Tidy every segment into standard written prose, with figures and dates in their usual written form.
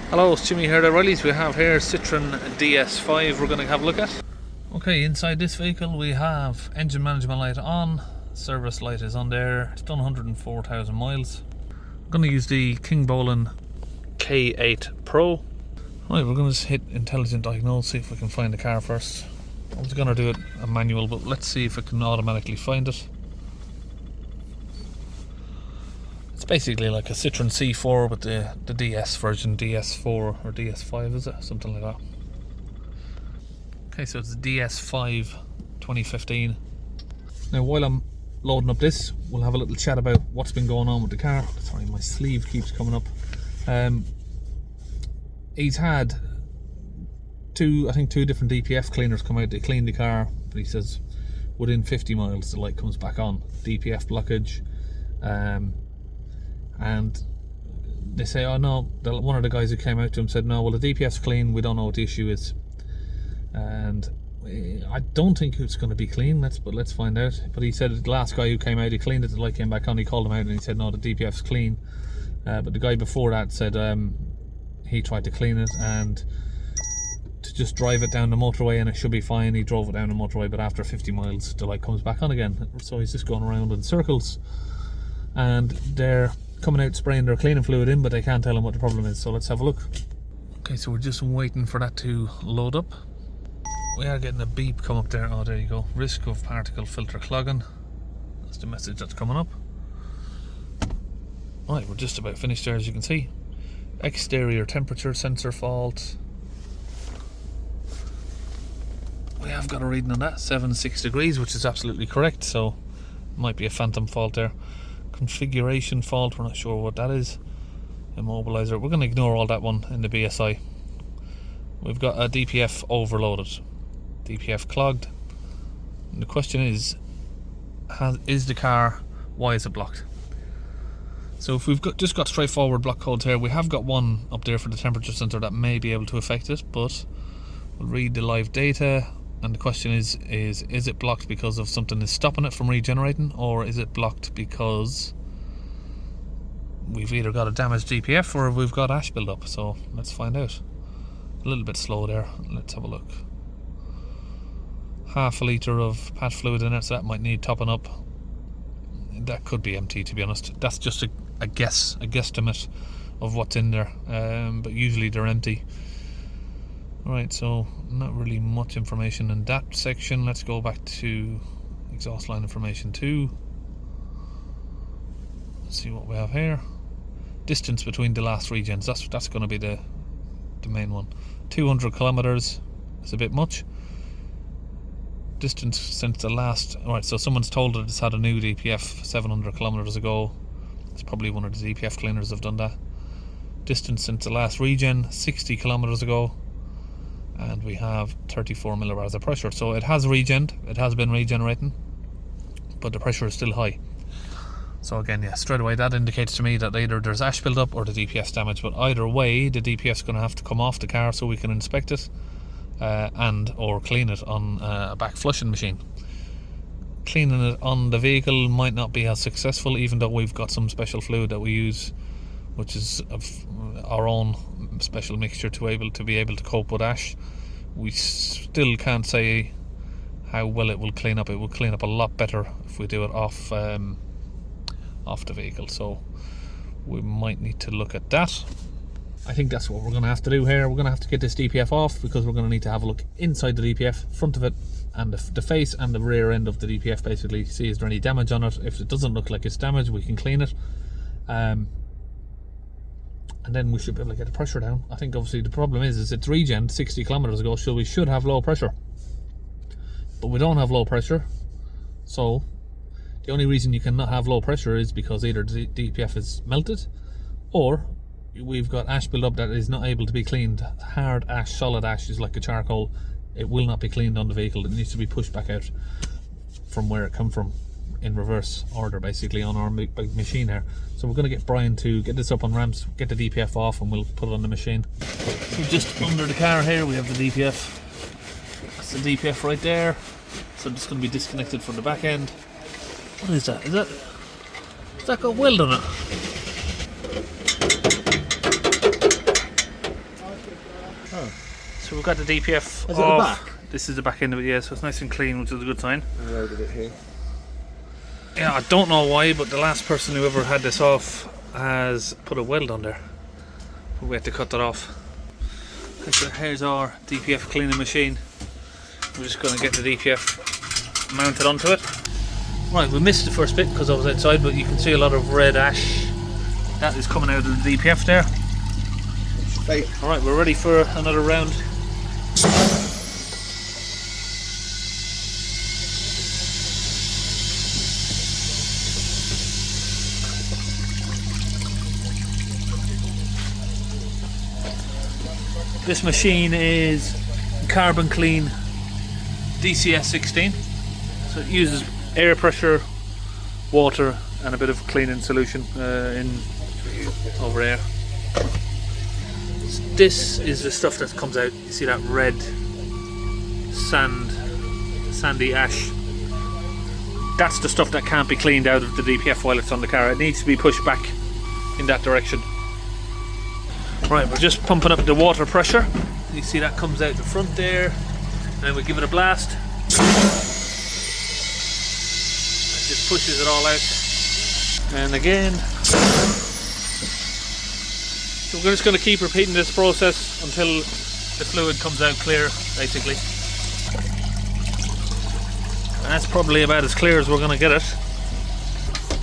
Hello, it's Jimmy here at O'Reilly's. We have here Citroën DS5 we're going to have a look at. Okay, inside this vehicle we have engine management light on, service light is on there, it's done 104,000 miles. I'm going to use the King Bolin K8 Pro. Right, we're going to just hit intelligent diagnose, see if we can find the car first. I was going to do it a manual, but let's see if it can automatically find it. It's basically like a Citroën C4 with the DS version, DS4 or DS5 is it? Something like that. Okay, so it's the DS5 2015. Now while I'm loading up this, we'll have a little chat about what's been going on with the car. Sorry, my sleeve keeps coming up. He's had two different DPF cleaners come out. They cleaned the car, but he says within 50 miles the light comes back on. DPF blockage. And they say, oh no, one of the guys who came out to him said, no, well the DPF's clean, we don't know what the issue is. And I don't think it's going to be clean, but let's find out. But he said the last guy who came out, he cleaned it, the light came back on, he called him out and he said, no, the DPF's clean. But the guy before that said he tried to clean it and to just drive it down the motorway and it should be fine. He drove it down the motorway, but after 50 miles the light comes back on again. So he's just going around in circles. And they're coming out spraying their cleaning fluid in, but they can't tell him what the problem is. So let's have a look. Okay, so we're just waiting for that to load up. We are getting a beep come up there. Oh, there you go. Risk of particle filter clogging. That's the message that's coming up. Right, we're just about finished there, as you can see. Exterior temperature sensor fault. We have got a reading on that, 76 degrees, which is absolutely correct. So might be a phantom fault there. Configuration fault, we're not sure what that is. Immobilizer, we're going to ignore all that one in the BSI. We've got a DPF overloaded, DPF clogged, and the question is the car, why is it blocked? So if we've just got straightforward block codes here, we have got one up there for the temperature sensor that may be able to affect it, but we'll read the live data. And the question is it blocked because of something is stopping it from regenerating, or is it blocked because we've either got a damaged DPF or we've got ash buildup? So let's find out. A little bit slow there. Let's have a look. Half a litre of patch fluid in it, so that might need topping up. That could be empty, to be honest. That's just a guesstimate of what's in there, but usually they're empty. Right, so not really much information in that section. Let's go back to exhaust line information 2. Let's see what we have here. Distance between the last regens. That's going to be the main one. 200 kilometers is a bit much. Distance since the last. Alright, so someone's told it it's had a new DPF 700 kilometers ago. It's probably one of the DPF cleaners have done that. Distance since the last regen, 60 kilometers ago. And we have 34 millibars of pressure. So it has regened, it has been regenerating, but the pressure is still high. So again, yeah, straight away that indicates to me that either there's ash buildup or the DPF's damaged. But either way, the DPF's going to have to come off the car so we can inspect it and or clean it on a back flushing machine. Cleaning it on the vehicle might not be as successful, even though we've got some special fluid that we use, which is our own special mixture to be able to cope with ash. We still can't say how well it will clean up. It will clean up a lot better if we do it off the vehicle, so we might need to look at that. I think that's what we're going to have to do here. We're going to have to get this DPF off, because we're going to need to have a look inside the DPF, front of it and the face and the rear end of the DPF, basically see is there any damage on it. If it doesn't look like it's damaged, we can clean it. And then we should be able to get the pressure down. I think obviously the problem is it's regen 60 kilometers ago, so we should have low pressure. But we don't have low pressure. So the only reason you cannot have low pressure is because either the DPF is melted, or we've got ash build-up that is not able to be cleaned. Hard ash, solid ash is like a charcoal. It will not be cleaned on the vehicle. It needs to be pushed back out from where it come from, in reverse order, basically, on our big machine here. So we're going to get Brian to get this up on ramps, get the DPF off, and we'll put it on the machine. So just under the car here we have the DPF. That's the DPF right there. So I'm just going to be disconnected from the back end. What is that? Has that got weld on it? Oh. So we've got the DPF Is it off. the back? This is the back end of it, yeah, so it's nice and clean, which is a good sign. I loaded it here. Yeah, I don't know why, but the last person who ever had this off has put a weld on there. But we had to cut that off. Okay, so here's our DPF cleaning machine. We're just going to get the DPF mounted onto it. Right, we missed the first bit because I was outside, but you can see a lot of red ash. That is coming out of the DPF there. Alright, we're ready for another round. This machine is Carbon Clean DCS16, so it uses air pressure, water and a bit of cleaning solution in over there. This is the stuff that comes out. You see that red sandy ash? That's the stuff that can't be cleaned out of the DPF while it's on the car. It needs to be pushed back in that direction. Right, we're just pumping up the water pressure. You see that comes out the front there, and then we give it a blast. That just pushes it all out. And again. So we're just going to keep repeating this process until the fluid comes out clear, basically. And that's probably about as clear as we're going to get it.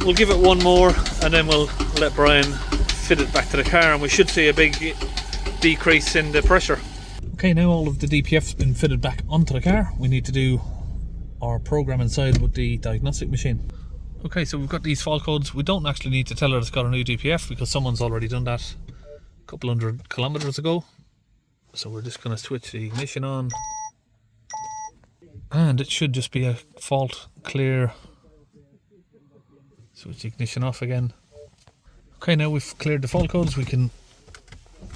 We'll give it one more, and then we'll let Brian fit it back to the car, and we should see a big decrease in the pressure. Okay, now all of the DPF's been fitted back onto the car. We need to do our program inside with the diagnostic machine. Okay, so we've got these fault codes. We don't actually need to tell her it's got a new DPF because someone's already done that a couple hundred kilometers ago. So we're just going to switch the ignition on, and it should just be a fault clear. Switch the ignition off again. Okay, now we've cleared the fault codes, we can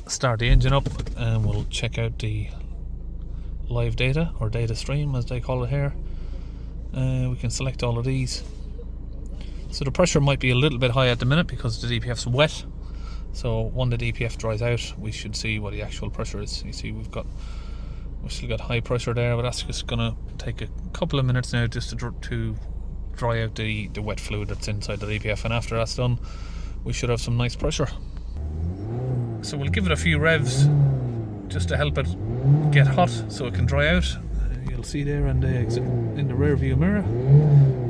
start the engine up and we'll check out the live data, or data stream as they call it here. We can select all of these. So the pressure might be a little bit high at the minute because the DPF's wet. So when the DPF dries out, we should see what the actual pressure is. You see we've still got high pressure there, but that's just going to take a couple of minutes now just to dry out the wet fluid that's inside the DPF, and after that's done we should have some nice pressure. So we'll give it a few revs just to help it get hot so it can dry out. You'll see there in the rear view mirror,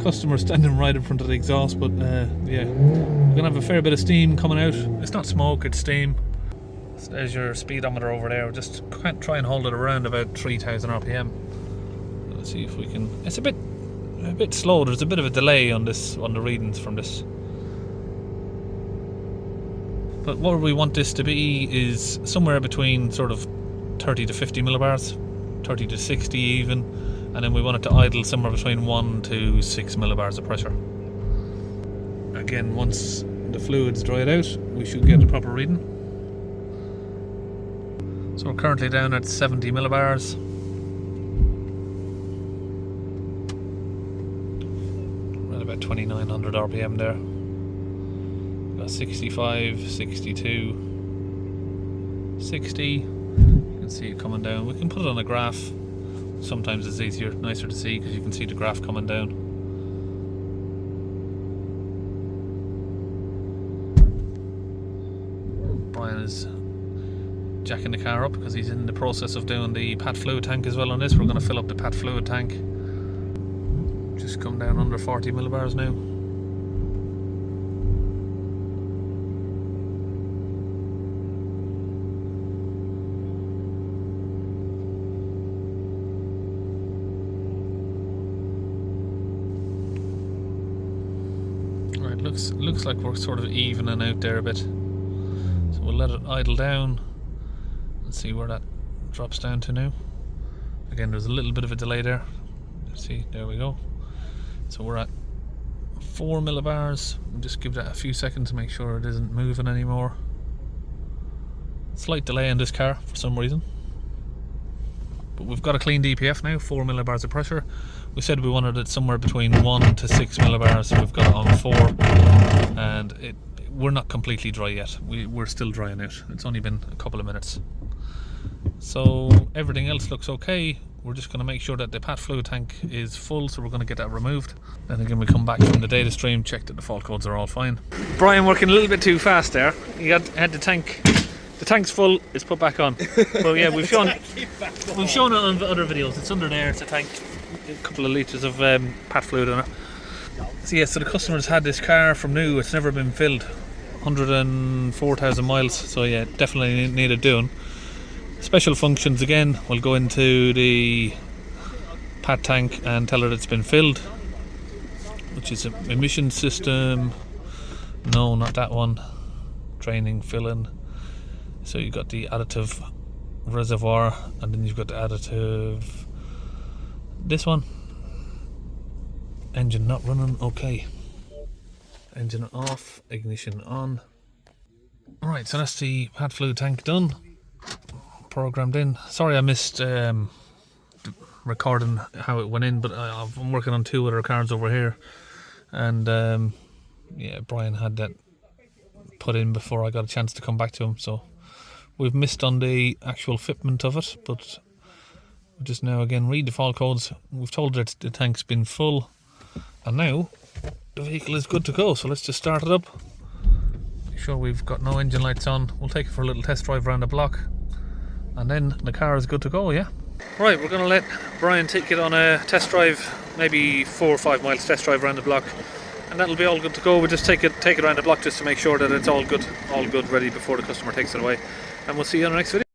customer standing right in front of the exhaust, but yeah, we're gonna have a fair bit of steam coming out. It's not smoke, it's steam. So there's your speedometer over there. Just try and hold it around about 3000 RPM. Let's see if we can. It's a bit slow. There's a bit of a delay on the readings from this. But what we want this to be is somewhere between sort of 30 to 50 millibars, 30 to 60 even, and then we want it to idle somewhere between 1 to 6 millibars of pressure. Again, once the fluid's dried out, we should get a proper reading. So we're currently down at 70 millibars. At about 2900 RPM there. 65, 62, 60. You can see it coming down. We can put it on a graph. Sometimes it's nicer to see because you can see the graph coming down. Brian is jacking the car up because he's in the process of doing the PAT fluid tank as well on this. We're going to fill up the PAT fluid tank. Just come down under 40 millibars now. Looks like we're sort of evening out there a bit. So we'll let it idle down and see where that drops down to now. Again, there's a little bit of a delay there. See, there we go. So we're at 4 millibars. We'll just give that a few seconds to make sure it isn't moving anymore. Slight delay in this car for some reason. But we've got a clean DPF now, 4 millibars of pressure. We said we wanted it somewhere between 1 to 6 millibars, so we've got it on 4, and we're not completely dry yet. We're still drying out. It's only been a couple of minutes. So everything else looks okay. We're just going to make sure that the pat fluid tank is full, so we're going to get that removed. Then again, we come back from the data stream, check that the fault codes are all fine. Brian working a little bit too fast there. He had the tank's full. It's put back on. Well, yeah, we've shown it on other videos. It's under there. It's a tank, a couple of litres of pat fluid in it. So yeah, so the customer's had this car from new. It's never been filled. 104,000 miles. So yeah, definitely needed doing. Special functions again, we'll go into the pat tank and tell her it's been filled, which is an emission system. No, not that one. Draining, filling. So you've got the additive reservoir, and then you've got the additive, this one. Engine not running, okay. Engine off, ignition on. Right, so that's the pat fluid tank done. Programmed in. Sorry I missed recording how it went in, but I'm working on 2 other cars over here, and yeah, Brian had that put in before I got a chance to come back to him, so we've missed on the actual fitment of it, but we'll just now again read the fault codes. We've told her the tank's been full, and now the vehicle is good to go, so let's just start it up. Make sure we've got no engine lights on. We'll take it for a little test drive around the block, and then the car is good to go, yeah? Right, we're going to let Brian take it on a test drive, maybe 4 or 5 miles test drive around the block, and that'll be all good to go. We'll just take it around the block just to make sure that it's all good, ready before the customer takes it away. And we'll see you on the next video.